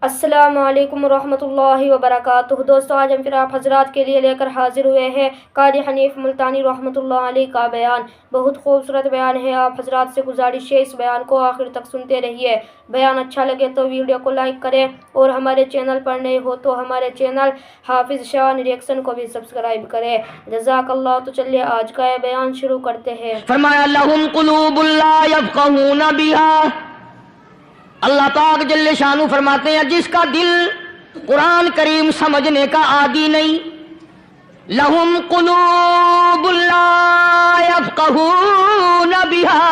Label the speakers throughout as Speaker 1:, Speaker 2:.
Speaker 1: السلام علیکم ورحمۃ اللہ وبرکاتہ۔ دوستو، آج ہم پھر آپ حضرات کے لیے لے کر حاضر ہوئے ہیں قاری حنیف ملتانی رحمۃ اللہ علیہ کا بیان۔ بہت خوبصورت بیان ہے، آپ حضرات سے گزارش ہے اس بیان کو آخر تک سنتے رہیے۔ بیان اچھا لگے تو ویڈیو کو لائک کریں، اور ہمارے چینل پر نئے ہو تو ہمارے چینل حافظ شان ریئیکشن کو بھی سبسکرائب کریں۔ جزاک اللہ۔ تو چلیے آج کا یہ بیان شروع کرتے ہیں۔
Speaker 2: فرمایا لہم قلوب لا یفقہون بہا، اللہ پاک جل شانہ فرماتے ہیں جس کا دل قرآن کریم سمجھنے کا عادی نہیں، لہم قلوب لا یفقہون بہا،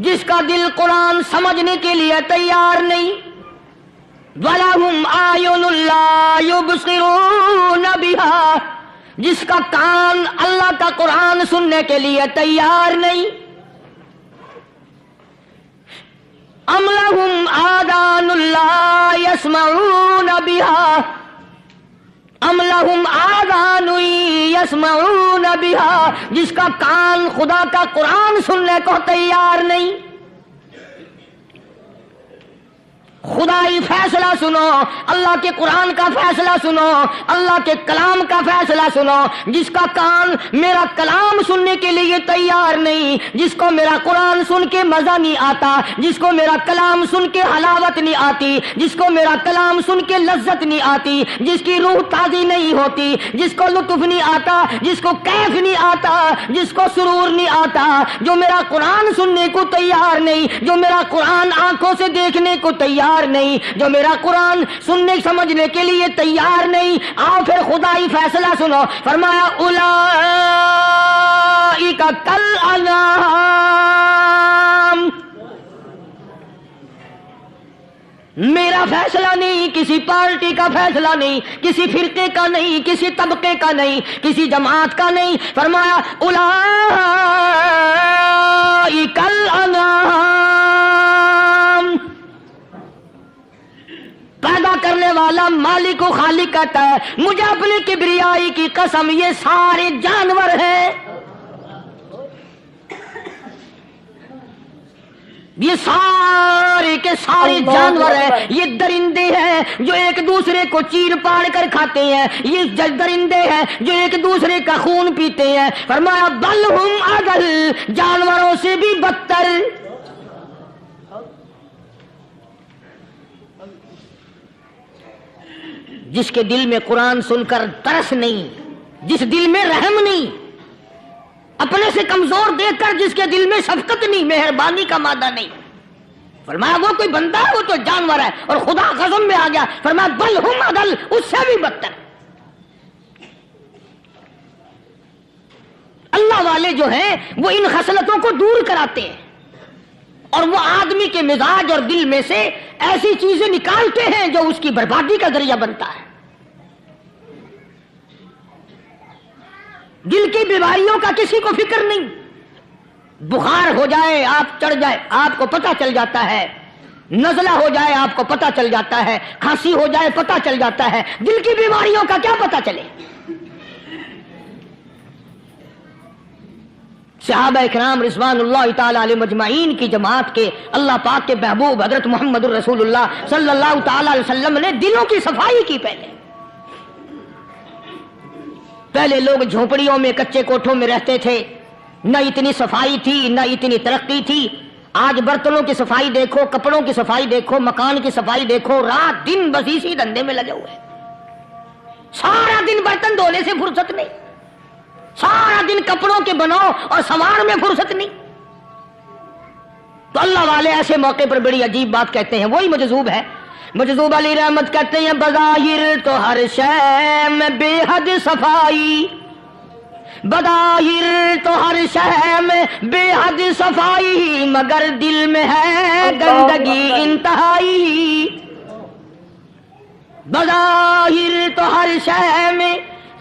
Speaker 2: جس کا دل قرآن سمجھنے کے لیے تیار نہیں، وَلَهُمْ أَعْيُنٌ لَا يُبْصِرُونَ بِهَا، جس کا کان اللہ کا قرآن سننے کے لیے تیار نہیں، ام لہم آذان لا یسمعون بہا، ام لہم آذان یسمعون بہا، جس کا کان خدا کا قرآن سننے کو تیار نہیں۔ خدائی فیصلہ سنو، اللہ کے قرآن کا فیصلہ سنو، اللہ کے کلام کا فیصلہ سنو، جس کا کان میرا کلام سننے کے لیے تیار نہیں، جس کو میرا قرآن سن کے مزہ نہیں آتا، جس کو میرا کلام سن کے حلاوت نہیں آتی، جس کو میرا کلام سن کے لذت نہیں آتی، جس کی روح تازی نہیں ہوتی، جس کو لطف نہیں آتا، جس کو کیف نہیں آتا، جس کو سرور نہیں آتا، جو میرا قرآن سننے کو تیار نہیں، جو میرا قرآن آنکھوں سے دیکھنے کو تیار نہیں، جو میرا قرآن سننے سمجھنے کے لیے تیار نہیں، آؤ پھر خدائی فیصلہ سنو۔ فرمایا اولئک کالانعام، میرا فیصلہ نہیں، کسی پارٹی کا فیصلہ نہیں، کسی فرقے کا نہیں، کسی طبقے کا نہیں، کسی جماعت کا نہیں، فرمایا اولئک کالانعام، پیدا کرنے والا مالک و خالق کہتا ہے مجھے اپنی کبریائی کی قسم یہ سارے جانور ہیں، یہ سارے کے سارے جانور ہیں، یہ درندے ہیں جو ایک دوسرے کو چیر پاڑ کر کھاتے ہیں، یہ درندے ہیں جو ایک دوسرے کا خون پیتے ہیں۔ فرمایا بل ہم اضل، جانوروں سے بھی بدتر۔ جس کے دل میں قرآن سن کر ترس نہیں، جس دل میں رحم نہیں، اپنے سے کمزور دیکھ کر جس کے دل میں شفقت نہیں، مہربانی کا مادہ نہیں، فرمایا وہ کوئی بندہ ہے، وہ تو جانور ہے۔ اور خدا قسم میں آ گیا، فرمایا بل ہم اضل، اس سے بھی بدتر۔ اللہ والے جو ہیں وہ ان خصلتوں کو دور کراتے ہیں، اور وہ آدمی کے مزاج اور دل میں سے ایسی چیزیں نکالتے ہیں جو اس کی بربادی کا ذریعہ بنتا ہے۔ دل کی بیماریوں کا کسی کو فکر نہیں، بخار ہو جائے آپ چڑھ جائے آپ کو پتہ چل جاتا ہے، نزلہ ہو جائے آپ کو پتہ چل جاتا ہے، کھانسی ہو جائے پتہ چل جاتا ہے، دل کی بیماریوں کا کیا پتہ چلے؟ صحابہ اکرام رضوان اللہ تعالی علیہ مجمعین کی جماعت کے اللہ پاک کے محبوب حضرت محمد الرسول اللہ صلی اللہ تعالی علیہ وسلم نے دلوں کی صفائی کی۔ پہلے لوگ جھونپڑیوں میں کچے کوٹھوں میں رہتے تھے، نہ اتنی صفائی تھی نہ اتنی ترقی تھی۔ آج برتنوں کی صفائی دیکھو، کپڑوں کی صفائی دیکھو، مکان کی صفائی دیکھو، رات دن بس اسی دھندے میں لگے ہوئے، سارا دن برتن دھونے سے فرصت نہیں، سارا دن کپڑوں کے بناؤ اور سنوار میں فرصت نہیں۔ تو اللہ والے ایسے موقع پر بڑی عجیب بات کہتے ہیں، وہی مجذوب ہے، مجذوب علی رحمت کہتے ہیں بظاہر تو ہر شے میں بے حد صفائی، بظاہر تو ہر شے میں بے حد صفائی، مگر دل میں ہے گندگی انتہائی۔ بظاہر تو ہر شے میں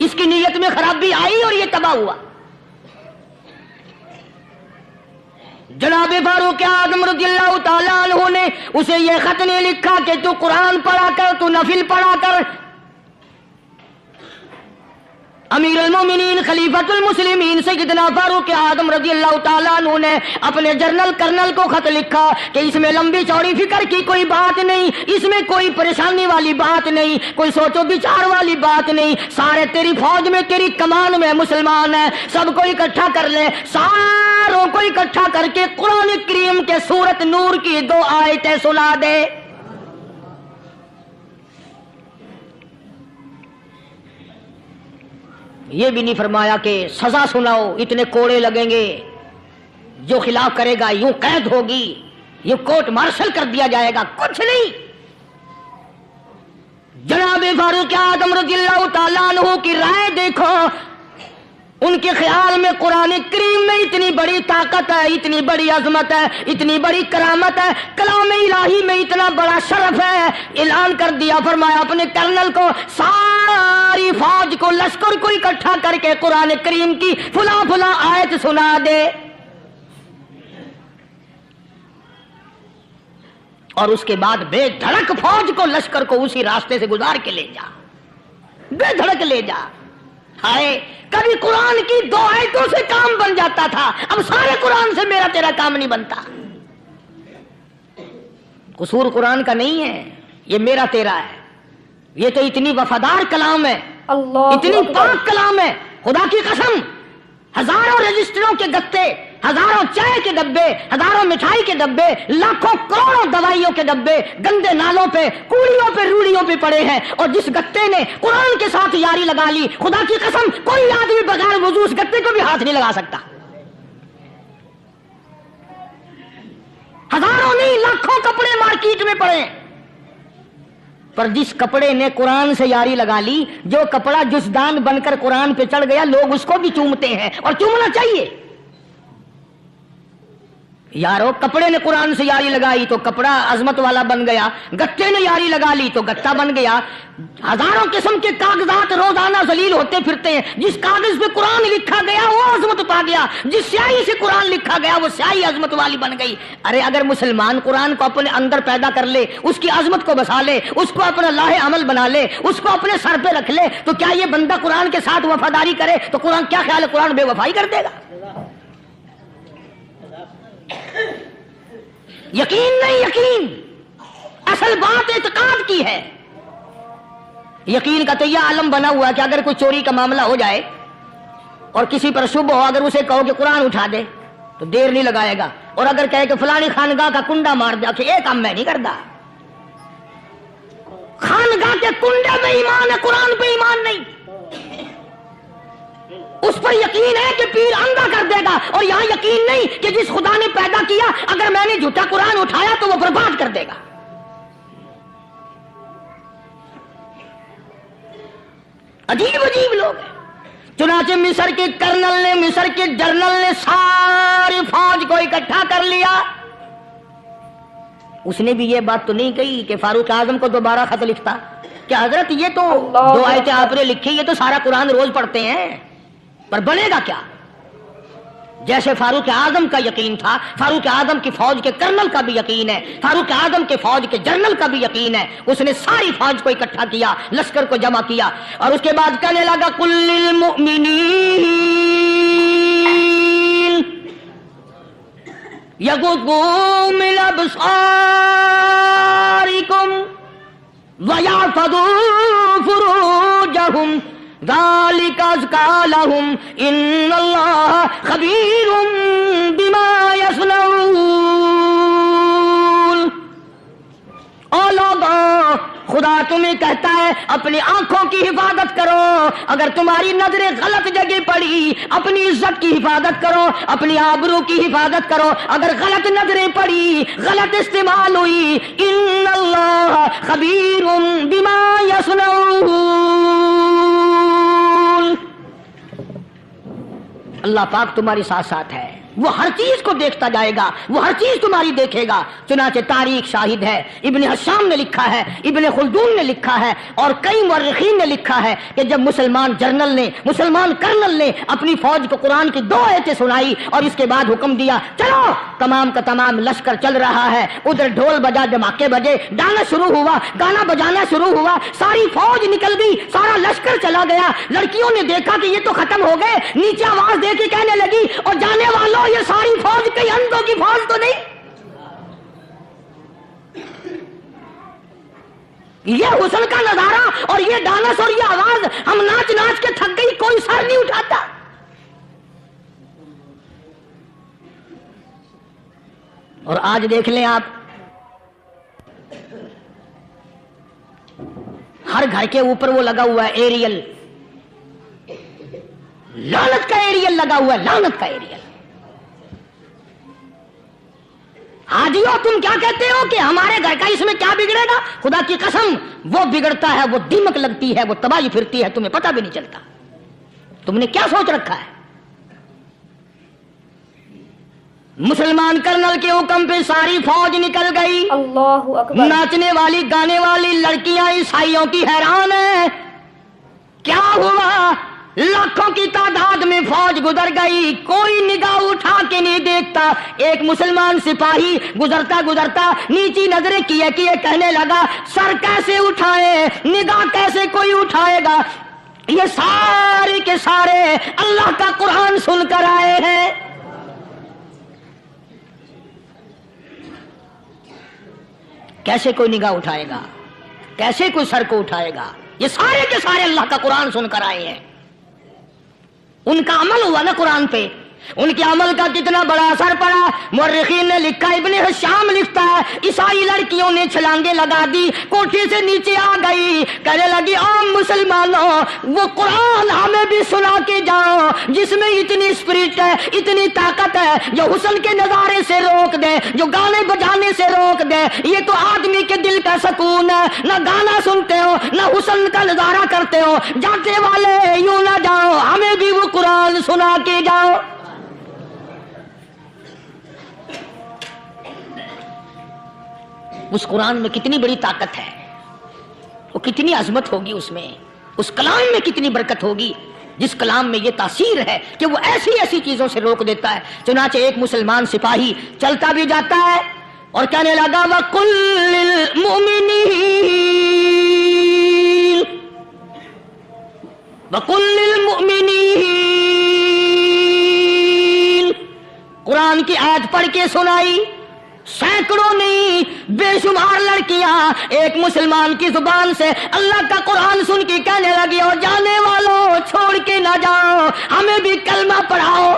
Speaker 2: اس کی نیت میں خرابی آئی اور یہ تباہ ہوا۔ جناب فاروق اعظم رضی اللہ تعالیٰ عنہ نے اسے یہ خط نہیں لکھا کہ تو قرآن پڑھا کر، تو نفل پڑھا کر۔ امیر المومنین خلیفۃ المسلمین سیدنا فاروق اعظم رضی اللہ تعالیٰ عنہ نے اپنے جنرل کرنل کو خط لکھا کہ اس میں لمبی چوڑی فکر کی کوئی بات نہیں، اس میں کوئی پریشانی والی بات نہیں، کوئی سوچ و بچار والی بات نہیں، سارے تیری فوج میں، تیری کمان میں مسلمان ہیں، سب کو اکٹھا کر لے، ساروں کو اکٹھا کر کے قرآن کریم کے سورۃ نور کی 2 آیتیں سنا دے۔ یہ بھی نہیں فرمایا کہ سزا سناؤ، اتنے کوڑے لگیں گے، جو خلاف کرے گا یوں قید ہوگی، یوں کورٹ مارشل کر دیا جائے گا، کچھ نہیں۔ جناب فاروق اعظم رضی اللہ تعالیٰ عنہ کی رائے دیکھو، ان کے خیال میں قرآن کریم میں اتنی بڑی طاقت ہے، اتنی بڑی عظمت ہے، اتنی بڑی کرامت ہے، کلام الہی میں اتنا بڑا شرف ہے۔ اعلان کر دیا، فرمایا اپنے کرنل کو ساری فوج کو، لشکر کو اکٹھا کر کے قرآن کریم کی فلاں فلاں آیت سنا دے، اور اس کے بعد بے دھڑک فوج کو، لشکر کو اسی راستے سے گزار کے لے جا، بے دھڑک لے جا۔ ہائے، کبھی قرآن کی 2 آیتوں سے کام بن جاتا تھا، اب سارے قرآن سے میرا تیرا کام نہیں بنتا۔ قصور قرآن کا نہیں ہے، یہ میرا تیرا ہے۔ یہ تو اتنی وفادار کلام ہے، اتنی پاک کلام ہے، خدا کی قسم، ہزاروں رجسٹروں کے گتے، ہزاروں چائے کے ڈبے، ہزاروں مٹھائی کے ڈبے، لاکھوں کروڑوں دوائیوں کے ڈبے گندے نالوں پہ، کوڑیوں پہ، روڑیوں پہ پڑے ہیں، اور جس گتے نے قرآن کے ساتھ یاری لگا لی، خدا کی قسم کوئی آدمی بغیر وضو اس گتے کو بھی ہاتھ نہیں لگا سکتا۔ ہزاروں نہیں، لاکھوں کپڑے مارکیٹ میں پڑے، پر جس کپڑے نے قرآن سے یاری لگا لی، جو کپڑا جسدان بن کر قرآن پہ چڑھ گیا، لوگ اس کو بھی چومتے ہیں، اور چومنا چاہیے۔ یارو، کپڑے نے قرآن سے یاری لگائی تو کپڑا عظمت والا بن گیا، گتے نے یاری لگا لی تو گتا بن گیا۔ ہزاروں قسم کے کاغذات روزانہ ذلیل ہوتے پھرتے ہیں، جس کاغذ پہ قرآن لکھا گیا وہ عظمت پا گیا، جس سیاہی سے قرآن لکھا گیا وہ سیاہی عظمت والی بن گئی۔ ارے اگر مسلمان قرآن کو اپنے اندر پیدا کر لے، اس کی عظمت کو بسا لے، اس کو اپنا لاہ عمل بنا لے، اس کو اپنے سر پہ رکھ لے، تو کیا یہ بندہ قرآن کے ساتھ وفاداری کرے تو قرآن، کیا خیال ہے قرآن بے وفائی کر دے گا؟ یقین نہیں، یقین اصل بات اعتقاد کی ہے۔ یقین کا تو یہ عالم بنا ہوا کہ اگر کوئی چوری کا معاملہ ہو جائے اور کسی پر شبہ ہو، اگر اسے کہو کہ قرآن اٹھا دے تو دیر نہیں لگائے گا، اور اگر کہے کہ فلانی خانگاہ کا کنڈا مار دے، کہ یہ کام میں نہیں کرتا۔ خانگاہ کے کنڈے میں ایمان ہے، قرآن پہ ایمان نہیں۔ اس پر یقین ہے کہ پیر اندھا کر دے گا، اور یہاں یقین نہیں کہ جس خدا نے پیدا کیا، اگر میں نے جھوٹا قرآن اٹھایا تو وہ برباد کر دے گا۔ عجیب عجیب لوگ ہیں۔ چنانچہ مصر کے کرنل نے، مصر کے جنرل نے ساری فوج کو اکٹھا کر لیا۔ اس نے بھی یہ بات تو نہیں کہی کہ فاروق اعظم کو دوبارہ خط لکھتا کہ حضرت یہ تو 2 آیتیں آپ نے لکھی، یہ تو سارا قرآن روز پڑھتے ہیں، پر بنے گا کیا؟ جیسے فاروق اعظم کا یقین تھا، فاروق اعظم کی فوج کے کرنل کا بھی یقین ہے، فاروق اعظم کے فوج کے جنرل کا بھی یقین ہے۔ اس نے ساری فوج کو اکٹھا کیا، لشکر کو جمع کیا، اور اس کے بعد کہنے لگا قل للمؤمنین یغضوا من ابصارکم ویحفظوا فروجہم ذالک ازکی لہم ان اللہ خبیر بما یصنعون۔ او لوگوں، خدا تمہیں کہتا ہے اپنی آنکھوں کی حفاظت کرو، اگر تمہاری نظریں غلط جگہ پڑی اپنی عزت کی حفاظت کرو، اپنی آبرو کی حفاظت کرو، اگر غلط نظریں پڑی، غلط استعمال ہوئی، ان اللہ خبیر بما یصنعون، اللہ پاک تمہاری ساتھ ساتھ ہے۔ وہ ہر چیز کو دیکھتا جائے گا، وہ ہر چیز تمہاری دیکھے گا۔ چنانچہ تاریخ شاہد ہے، ابن حشام نے لکھا ہے، ابن خلدون نے لکھا ہے اور کئی مورخین نے لکھا ہے کہ جب مسلمان جنرل نے، مسلمان کرنل نے اپنی فوج کو قرآن کی 2 آیتیں سنائی اور اس کے بعد حکم دیا چلو، تمام کا تمام لشکر چل رہا ہے، ادھر ڈھول بجا، دھماکے بجے، گانا شروع ہوا، گانا بجانا شروع ہوا، ساری فوج نکل گئی، سارا لشکر چلا گیا۔ لڑکیوں نے دیکھا کہ یہ تو ختم ہو گئے، نیچے آواز دے کے کہنے لگی اور جانے والوں یہ ساری فوج کئی اندھوں کی فوج تو نہیں؟ یہ حسن کا نظارہ اور یہ ڈانس اور یہ آواز، ہم ناچ ناچ کے تھک گئی، کوئی سر نہیں اٹھاتا۔ اور آج دیکھ لیں آپ، ہر گھر کے اوپر وہ لگا ہوا ہے ایریل، لعنت کا ایریل لگا ہوا ہے، لعنت کا ایریل۔ حاجیو تم کیا کہتے ہو کہ ہمارے گھر کا اس میں کیا بگڑے گا؟ خدا کی قسم وہ بگڑتا ہے، وہ دیمک لگتی ہے، وہ تباہی پھرتی ہے، تمہیں پتہ بھی نہیں چلتا۔ تم نے کیا سوچ رکھا ہے؟ مسلمان کرنل کے حکم پہ ساری فوج نکل گئی،
Speaker 1: اللہ اکبر۔
Speaker 2: ناچنے والی گانے والی لڑکیاں عیسائیوں کی حیران ہیں، کیا ہوا؟ لاکھوں کی تعداد میں فوج گزر گئی، کوئی نگاہ اٹھا کے نہیں دیکھتا۔ ایک مسلمان سپاہی گزرتا گزرتا نیچی نظریں کیے کہنے لگا سر کیسے اٹھائے، نگاہ کیسے کوئی اٹھائے گا؟ یہ سارے کے سارے اللہ کا قرآن سن کر آئے ہیں۔ کیسے کوئی نگاہ اٹھائے گا؟ کیسے کوئی سر کو اٹھائے گا؟ یہ سارے کے سارے اللہ کا قرآن سن کر آئے ہیں۔ ان کا عمل ہوا نا قرآن پہ، ان کے عمل کا کتنا بڑا اثر پڑا۔ مورخین نے لکھا، ابن حشام لکھتا ہے عیسائی لڑکیوں نے چھلانگیں لگا دی، کوٹھی سے نیچے آ گئی، کہنے لگی عام مسلمانوں وہ قرآن ہمیں بھی سنا کے جاؤ جس میں اتنی اسپرٹ ہے، اتنی طاقت ہے، جو حسن کے نظارے سے روک دے، جو گانے بجانے سے روک دے۔ یہ تو آدمی کے دل کا سکون ہے، نہ گانا سنتے ہو نہ حسن کا نظارہ کرتے ہو، جاتے والے یوں نہ جاؤ، ہمیں بھی وہ قرآن سنا کے جاؤ۔ اس قرآن میں کتنی بڑی طاقت ہے، وہ کتنی عظمت ہوگی، اس میں اس کلام میں کتنی برکت ہوگی، جس کلام میں یہ تاثیر ہے کہ وہ ایسی ایسی چیزوں سے روک دیتا ہے۔ چنانچہ ایک مسلمان سپاہی چلتا بھی جاتا ہے اور کہنے لگا وَقُلْ لِلْمُؤْمِنِينَ، قرآن کی آیت پڑھ کے سنائی۔ سینکڑوں نہیں بے شمار لڑکیاں ایک مسلمان کی زبان سے اللہ کا قرآن سن کے کہنے لگی اور جانے والوں چھوڑ کے نہ جاؤ، ہمیں بھی کلمہ پڑھاؤ۔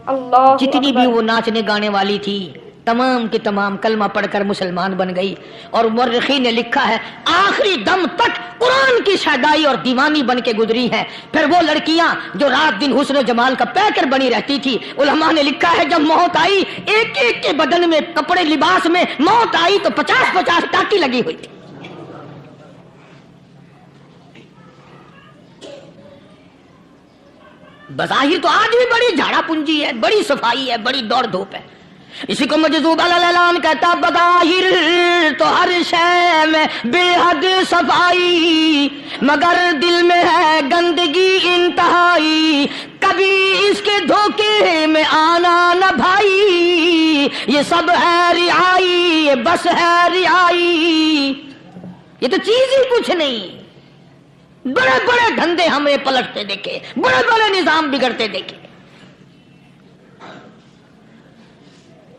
Speaker 1: اللہ
Speaker 2: جتنی بھی وہ ناچنے گانے والی تھی تمام کی تمام کلمہ پڑھ کر مسلمان بن گئی۔ اور مورخین نے لکھا ہے آخری دم تک قرآن کی شیدائی اور دیوانی بن کے گزری ہے۔ پھر وہ لڑکیاں جو رات دن حسن و جمال کا پیکر بنی رہتی تھی، علماء نے لکھا ہے جب موت آئی ایک ایک کے بدن میں کپڑے لباس میں موت آئی تو 50-50 ٹاکی لگی ہوئی تھی۔ بظاہر تو آج بھی بڑی جھاڑا پنجی ہے، بڑی صفائی ہے، بڑی دوڑ دھوپ ہے۔ اسی کو مجذوب العلان کہتا بظاہر تو ہر شے میں بے حد صفائی، مگر دل میں ہے گندگی انتہائی، کبھی اس کے دھوکے میں آنا نہ بھائی، یہ سب ہے رعائی، یہ بس ہے رعائی۔ یہ تو چیز ہی کچھ نہیں، بڑے بڑے دھندے ہمیں پلٹتے دیکھے، بڑے بڑے نظام بگڑتے دیکھے۔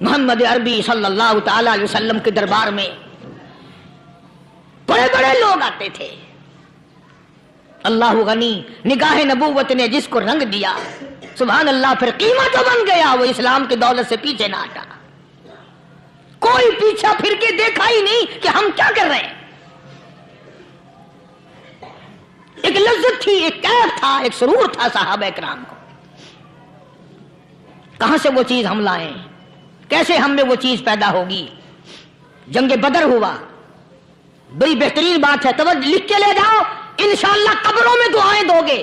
Speaker 2: محمد عربی صلی اللہ تعالی علیہ وسلم کے دربار میں بڑے بڑے لوگ آتے تھے۔ اللہ غنی، نگاہ نبوت نے جس کو رنگ دیا سبحان اللہ، پھر قیمت تو بن گیا، وہ اسلام کی دولت سے پیچھے نہ ہٹا۔ کوئی پیچھا پھر کے دیکھا ہی نہیں کہ ہم کیا کر رہے ہیں۔ ایک لذت تھی، ایک کیف تھا، ایک سرور تھا صحابہ کرام کو۔ کہاں سے وہ چیز ہم لائیں؟ کیسے ہم میں وہ چیز پیدا ہوگی؟ جنگ بدر ہوا، بڑی بہترین بات ہے، توجہ لکھ کے لے جاؤ، انشاءاللہ قبروں میں دعائیں دو گے۔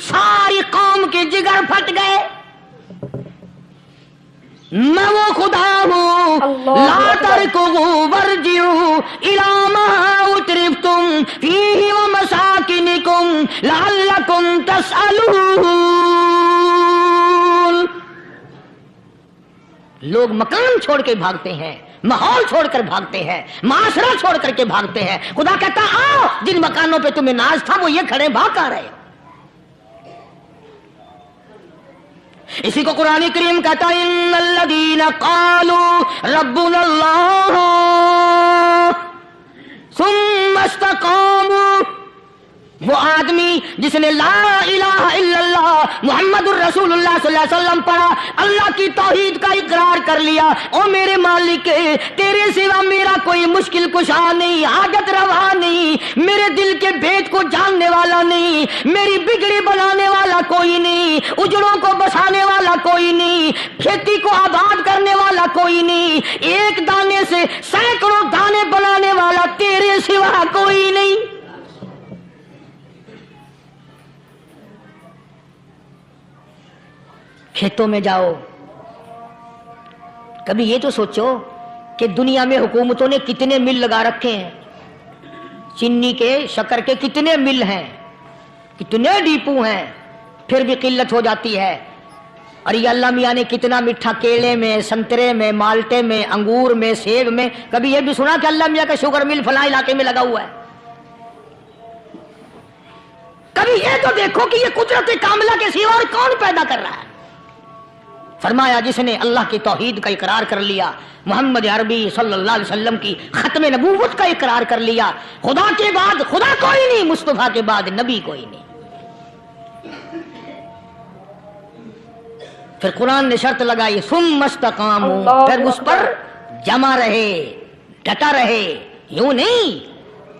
Speaker 2: ساری قوم کے جگر پھٹ گئے. میں وہ خدا ہوں لا ترکضوا وارجعوا الی ما اترفتم فیہ ومساکنکم لعلکم تسألون. لوگ مکان چھوڑ کے بھاگتے ہیں، ماحول چھوڑ کر بھاگتے ہیں، معاشرہ چھوڑ کر کے بھاگتے ہیں. خدا کہتا آؤ جن مکانوں پہ تمہیں ناز تھا وہ یہ کھڑے بھاگ آ رہے. اسی کو قرآن کریم کہتا ہے ان الذین قالوا ربنا اللہ ثم استقاموا. وہ آدمی جس نے لا الہ الا اللہ محمد الرسول اللہ صلی اللہ علیہ وسلم پڑھا، اللہ کی توحید کا اقرار کر لیا، او میرے مالک تیرے سوا میرا کوئی مشکل کشا نہیں، حاجت روا نہیں، میرے دل کے بھید کو جاننے والا نہیں، میری بگڑی بنانے والا کوئی نہیں، اجڑوں کو بسانے والا کوئی نہیں، کھیتی کو آباد کرنے والا کوئی نہیں، ایک دانے سے سینکڑوں دانے بنانے والا تیرے سوا کوئی نہیں. کھیتوں میں جاؤ، کبھی یہ تو سوچو کہ دنیا میں حکومتوں نے کتنے مل لگا رکھے ہیں، چینی کے شکر کے کتنے مل ہیں، کتنے ڈیپو ہیں، پھر بھی قلت ہو جاتی ہے. اور یہ اللہ میاں نے کتنا میٹھا کیلے میں، سنترے میں، مالٹے میں، انگور میں، سیب میں. کبھی یہ بھی سنا کہ اللہ میاں کا شوگر مل فلاں علاقے میں لگا ہوا ہے؟ کبھی یہ تو دیکھو کہ یہ قدرت کاملہ کے سوا اور کون پیدا کر رہا ہے. فرمایا جس نے اللہ کی توحید کا اقرار کر لیا، محمد عربی صلی اللہ علیہ وسلم کی ختم نبوت کا اقرار کر لیا، خدا کے بعد خدا کوئی نہیں، مصطفیٰ کے بعد نبی کوئی نہیں. پھر قرآن نے شرط لگائی ثم استقاموا، پھر اس پر جمع رہے، ڈٹا رہے. یوں نہیں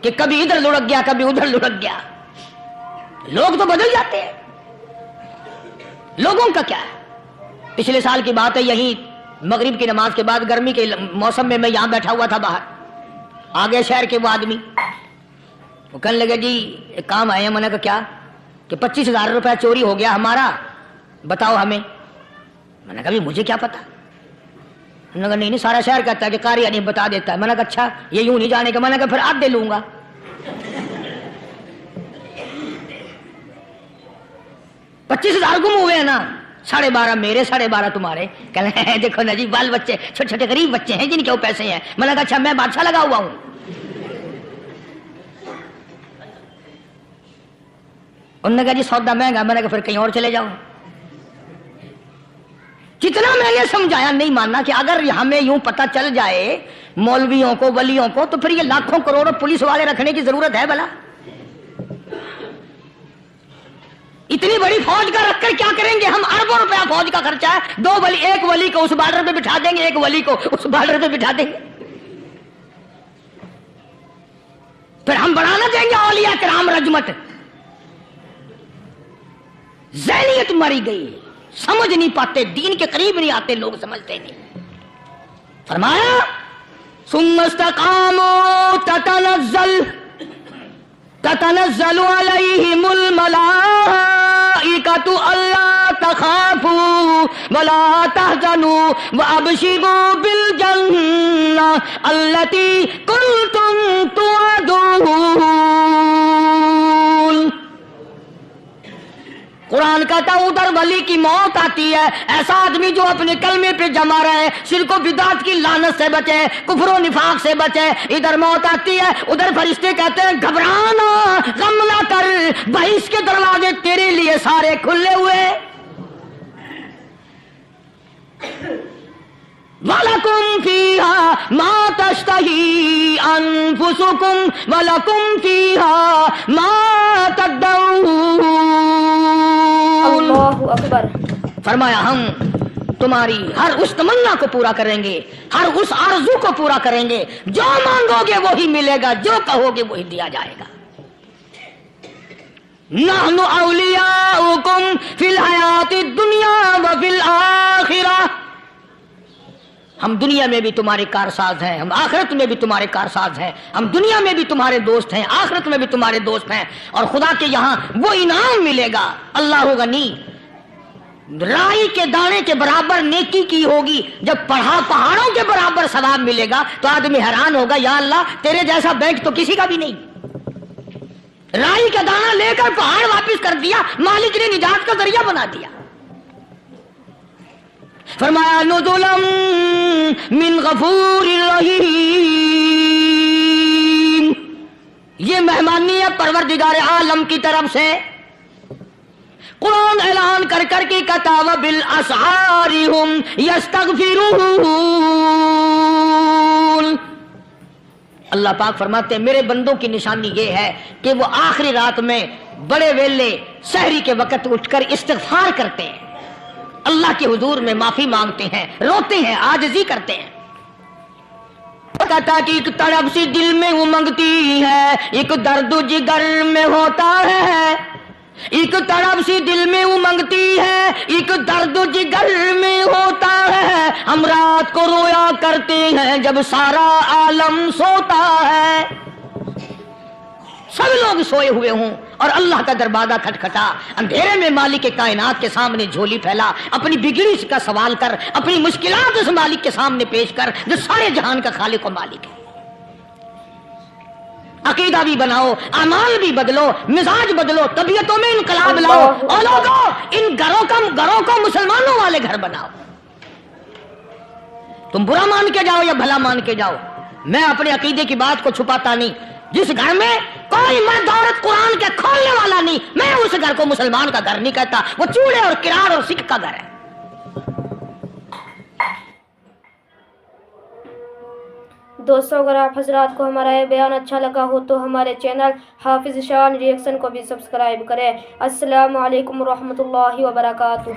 Speaker 2: کہ کبھی ادھر لڑک گیا کبھی ادھر لڑک گیا. لوگ تو بدل جاتے ہیں، لوگوں کا کیا ہے. پچھلے سال کی بات ہے، یہی مغرب کی نماز کے بعد گرمی کے موسم میں یہاں بیٹھا ہوا تھا باہر، آگے شہر کے وہ آدمی وہ کہنے لگے جی ایک کام آئے ہیں. میں نے کہا کیا؟ کہ 25,000 روپے چوری ہو گیا ہمارا، بتاؤ ہمیں. میں نے کہا مجھے کیا پتا. انہوں نے کہا نہیں سارا شہر کہتا ہے کہ قاری نہیں بتا دیتا ہے. میں نے کہا اچھا یہ یوں نہیں جانے کا. میں نے کہا پھر آدھے لوں گا. 25,000 گم ہوئے ہیں نا، 12.5 میرے 12.5 تمہارے. کہنے ہیں دیکھو نا جی بال بچے چھوٹے چھوٹے غریب بچے ہیں جن کے وہ پیسے ہیں. میں نے کہا اچھا میں بادشاہ لگا ہوا ہوں. انہوں نے کہا جی سودا مہنگا. میں نے کہا پھر کہیں اور چلے جاؤ. جتنا میں نے سمجھایا نہیں ماننا کہ اگر ہمیں یوں پتہ چل جائے مولویوں کو ولیوں کو تو پھر یہ لاکھوں کروڑوں پولیس والے رکھنے کی ضرورت ہے بھلا؟ اتنی بڑی فوج کا رکھ کر کیا کریں گے ہم؟ اربوں روپیہ فوج کا خرچہ ہے. 2 ولی، ایک ولی کو اس بارڈر پہ بٹھا دیں گے، ایک ولی کو اس بارڈر پہ بٹھا دیں گے. پھر ہم بڑھانا دیں گے اولیاء کرام رجمت. ذہنیت مری گئی، سمجھ نہیں پاتے، دین کے قریب نہیں آتے لوگ، سمجھتے نہیں. فرمایا ثم استقاموا تتنزل علیہم الملائکۃ الا تخافوا ولا تحزنوا وابشروا بالجنہ التی کنتم توعدون. قرآن کہتا ہے ادھر ولی کی موت آتی ہے، ایسا آدمی جو اپنے کلمے پہ جمع رہے، شرک و بدعت کی لعنت سے بچے، کفر و نفاق سے بچے. ادھر موت آتی ہے، ادھر فرشتے کہتے ہیں گھبرانا، غم نہ کر، بہشت کے دروازے تیرے لیے سارے کھلے ہوئے. وَلَكُمْ فِيهَا مَا تَشْتَهِي أَنفُسُكُمْ وَلَكُمْ فِيهَا مَا تَدَّعُونَ.
Speaker 1: اللہ اکبر.
Speaker 2: فرمایا ہم تمہاری ہر اس تمنا کو پورا کریں گے، ہر اس آرزو کو پورا کریں گے. جو مانگو گے وہی ملے گا، جو کہو گے وہی دیا جائے گا. نحن اولیاؤکم فی الحیات الدنیا وفی الآخرہ. ہم دنیا میں بھی تمہارے کارساز ہیں، ہم آخرت میں بھی تمہارے کارساز ہیں، ہم دنیا میں بھی تمہارے دوست ہیں، آخرت میں بھی تمہارے دوست ہیں، اور خدا کے یہاں وہ انعام ملے گا۔ اللہ غنی، رائی کے دانے کے برابر نیکی کی ہوگی، جب پہاڑوں کے برابر ثواب ملے گا تو آدمی حیران ہوگا، یا اللہ تیرے جیسا بینک تو کسی کا بھی نہیں۔ رائی کا دانہ لے کر پہاڑ واپس کر دیا، مالک نے نجات کا ذریعہ بنا دیا۔ فرمایا نزلا من غفور رحیم، یہ مہمانی ہے پروردگار عالم کی طرف سے۔ قرآن اعلان کر کر کے کہتا وبالاسحار ہم یستغفرون، اللہ پاک فرماتے ہیں میرے بندوں کی نشانی یہ ہے کہ وہ آخری رات میں بڑے ویلے سحری کے وقت اٹھ کر استغفار کرتے ہیں، اللہ کے حضور میں معافی مانگتے ہیں، روتے ہیں، عاجزی کرتے ہیں۔ کہتا کہ ایک تڑپ سی دل میں امنگتی ہے، ایک درد جگر میں ہوتا ہے، ایک تڑپ سی دل میں امنگتی ہے، ایک درد جگر میں ہوتا ہے، ہم رات کو رویا کرتے ہیں جب سارا عالم سوتا ہے۔ سب لوگ سوئے ہوئے ہوں اور اللہ کا دروازہ کھٹکھٹا، اندھیرے میں مالک کائنات کے سامنے جھولی پھیلا، اپنی بگڑی کا سوال کر، اپنی مشکلات اس مالک کے سامنے پیش کر جو سارے جہان کا خالق و مالک ہے۔ عقیدہ بھی بناؤ، اعمال بھی بدلو، مزاج بدلو، طبیعتوں میں انقلاب لاؤ، اور لوگوں ان گھروں کو مسلمانوں والے گھر بناؤ۔ تم برا مان کے جاؤ یا بھلا مان کے جاؤ، میں اپنے عقیدے کی بات کو چھپاتا نہیں۔ جس گھر میں کوئی مرد عورت قرآن کے کھولنے والا نہیں، میں اس گھر کو مسلمان کا گھر نہیں کہتا، وہ چوڑے اور کرار اور سکھ کا گھر ہے۔
Speaker 1: دوستوں اگر آپ حضرات کو ہمارا یہ بیان اچھا لگا ہو تو ہمارے چینل حافظ شان ریئیکشن کو بھی سبسکرائب کریں۔ السلام علیکم ورحمۃ اللہ وبرکاتہ۔